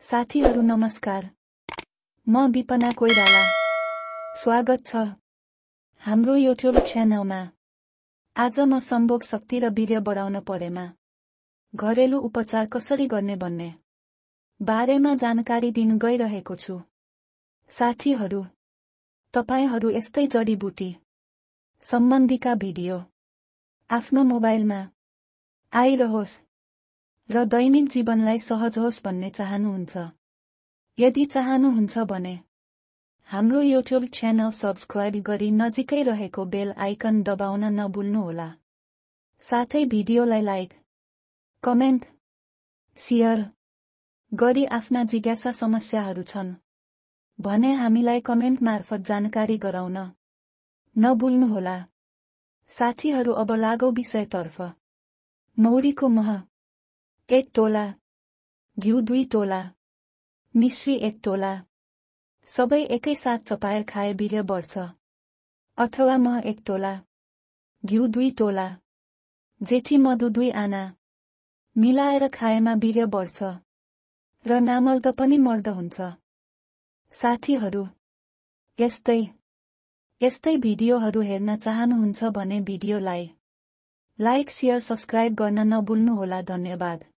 साथीहरू नमस्कार, म विपना कोइराला। स्वागत छ हाम्रो युट्युब च्यानलमा। आज म सम्भोग शक्ति र वीर्य बढाउन परेमा घरेलु उपचार कसरी गर्ने भन्ने बारेमा जानकारी दिन गइरहेको छु। साथीहरू, तपाईहरू यस्तै जडीबुटी सम्बन्धीका भिडियो आफ्नो मोबाइलमा आइरहोस् र दैनिक जीवनलाई सहज होस् भन्ने चाहनुहुन्छ। यदि चाहनुहुन्छ भने हाम्रो युट्युब च्यानल सब्स्क्राइब गरी नजिकै रहेको बेल आइकन दबाउन नभुल्नुहोला। साथै भिडियोलाई लाइक, कमेन्ट, शेयर गरी आफ्ना जिज्ञासा समस्याहरू छन् भने हामीलाई कमेन्ट मार्फत जानकारी गराउन नभुल्नुहोला। साथीहरू, अब लागौं विषयतर्फ। मौरीको मह 1 तोला, घिउ 2 तोला, मिश्री 1 तोला, सबै एकैसाथ चपाएर खाए वीर्य बढ्छ। अथवा मह 1 तोला, घिउ 2 तोला, जेठी मधु 2 आना मिलाएर खाएमा वीर्य बढ्छ र नामर्द पनि मर्द हुन्छ। साथीहरू, यस्तै भिडियोहरू हेर्न चाहनुहुन्छ भने भिडियोलाई लाइक, शेयर, सब्स्क्राइब गर्न नभुल्नुहोला। धन्यवाद।